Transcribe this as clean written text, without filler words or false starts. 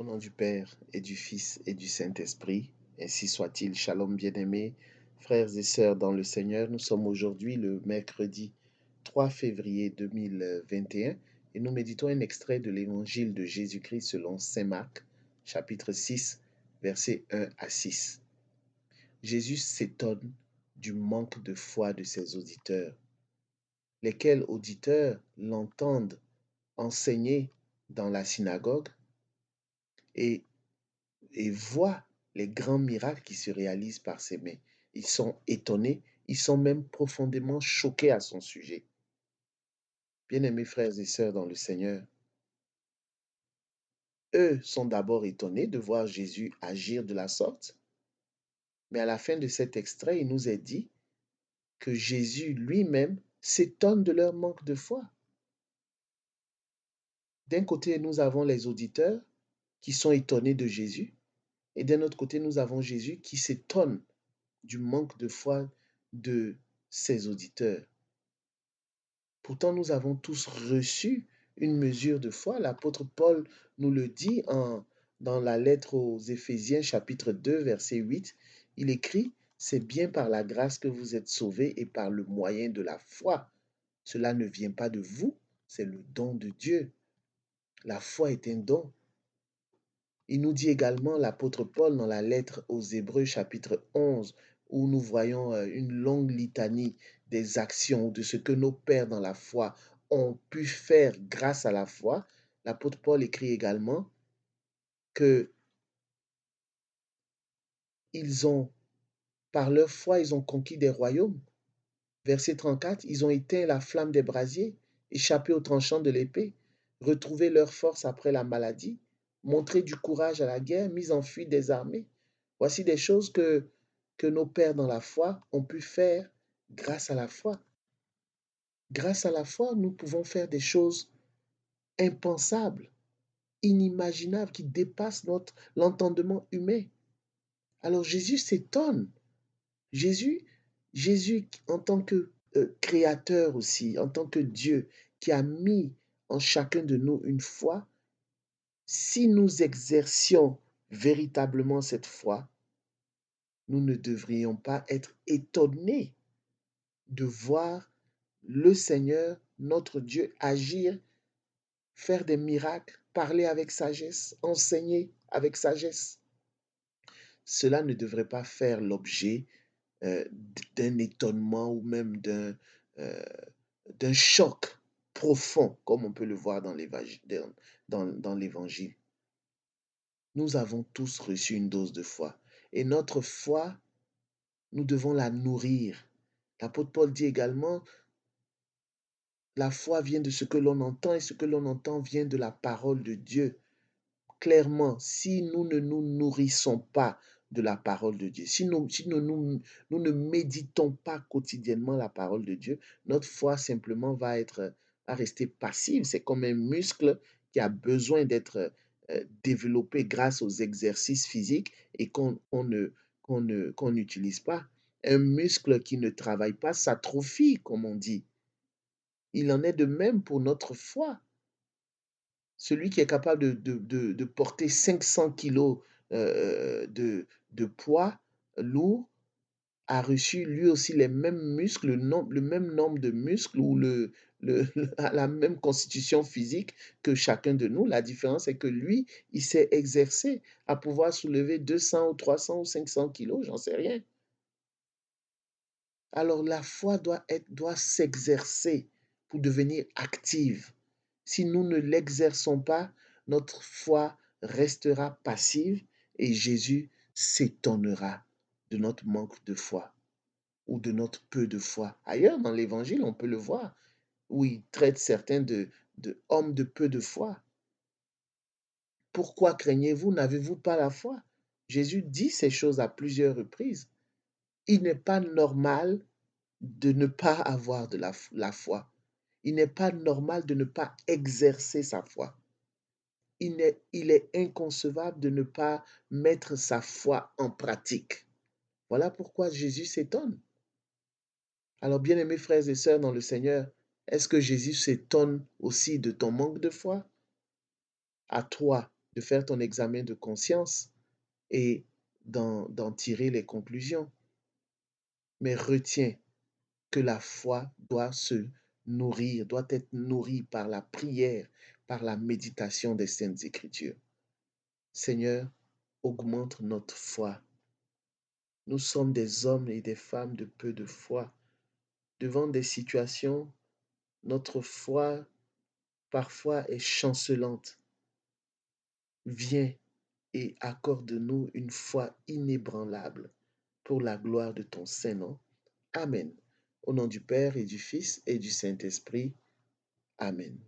Au nom du Père et du Fils et du Saint-Esprit, ainsi soit-il. Shalom bien-aimés, frères et sœurs dans le Seigneur. Nous sommes aujourd'hui le mercredi 3 février 2021 et nous méditons un extrait de l'évangile de Jésus-Christ selon Saint Marc, chapitre 6, versets 1 à 6. Jésus s'étonne du manque de foi de ses auditeurs, lesquels auditeurs l'entendent enseigner dans la synagogue et voient les grands miracles qui se réalisent par ses mains. Ils sont étonnés, ils sont même profondément choqués à son sujet. Bien-aimés frères et sœurs dans le Seigneur, eux sont d'abord étonnés de voir Jésus agir de la sorte, mais à la fin de cet extrait, il nous est dit que Jésus lui-même s'étonne de leur manque de foi. D'un côté, nous avons les auditeurs qui sont étonnés de Jésus, et d'un autre côté, nous avons Jésus qui s'étonne du manque de foi de ses auditeurs. Pourtant, nous avons tous reçu une mesure de foi. L'apôtre Paul nous le dit dans la lettre aux Éphésiens chapitre 2 verset 8. Il écrit, c'est bien par la grâce que vous êtes sauvés et par le moyen de la foi. Cela ne vient pas de vous, c'est le don de Dieu. La foi est un don. Il nous dit également, l'apôtre Paul, dans la lettre aux Hébreux chapitre 11, où nous voyons une longue litanie des actions, de ce que nos pères dans la foi ont pu faire grâce à la foi. L'apôtre Paul écrit également que par leur foi, ils ont conquis des royaumes. Verset 34, ils ont éteint la flamme des brasiers, échappé aux tranchants de l'épée, retrouvé leur force après la maladie, montré du courage à la guerre, mis en fuite des armées. Voici des choses que nos pères dans la foi ont pu faire grâce à la foi. Grâce à la foi, nous pouvons faire des choses impensables, inimaginables, qui dépassent l'entendement humain. Alors Jésus s'étonne. Jésus, Jésus en tant que créateur aussi, en tant que Dieu qui a mis en chacun de nous une foi, si nous exercions véritablement cette foi, nous ne devrions pas être étonnés de voir le Seigneur, notre Dieu, agir, faire des miracles, parler avec sagesse, enseigner avec sagesse. Cela ne devrait pas faire l'objet d'un étonnement ou même euh, d'un choc profond, comme on peut le voir dans l'évangile. Nous avons tous reçu une dose de foi. Et notre foi, nous devons la nourrir. L'apôtre Paul dit également, la foi vient de ce que l'on entend et ce que l'on entend vient de la parole de Dieu. Clairement, si nous ne nous nourrissons pas de la parole de Dieu, si nous ne méditons pas quotidiennement la parole de Dieu, notre foi simplement va rester passive. C'est comme un muscle qui a besoin d'être développé grâce aux exercices physiques et qu'on n'utilise pas. Un muscle qui ne travaille pas s'atrophie, comme on dit. Il en est de même pour notre foi. Celui qui est capable de porter 500 kilos de poids lourd a reçu lui aussi les mêmes muscles, le même nombre de muscles ou la même constitution physique que chacun de nous. La différence est que lui, il s'est exercé à pouvoir soulever 200 ou 300 ou 500 kilos, j'en sais rien. Alors la foi doit s'exercer pour devenir active. Si nous ne l'exerçons pas, notre foi restera passive et Jésus s'étonnera de notre manque de foi ou de notre peu de foi. Ailleurs dans l'Évangile, on peut le voir, où il traite certains de hommes de peu de foi. Pourquoi craignez-vous? N'avez-vous pas la foi? Jésus dit ces choses à plusieurs reprises. Il n'est pas normal de ne pas avoir de la foi. Il n'est pas normal de ne pas exercer sa foi. Il est inconcevable de ne pas mettre sa foi en pratique. Voilà pourquoi Jésus s'étonne. Alors, bien-aimés frères et sœurs dans le Seigneur, est-ce que Jésus s'étonne aussi de ton manque de foi? À toi de faire ton examen de conscience et d'en tirer les conclusions. Mais retiens que la foi doit se nourrir, doit être nourrie par la prière, par la méditation des Saintes Écritures. Seigneur, augmente notre foi. Nous sommes des hommes et des femmes de peu de foi. Devant des situations, notre foi parfois est chancelante. Viens et accorde-nous une foi inébranlable pour la gloire de ton Saint-Nom. Amen. Au nom du Père et du Fils et du Saint-Esprit. Amen.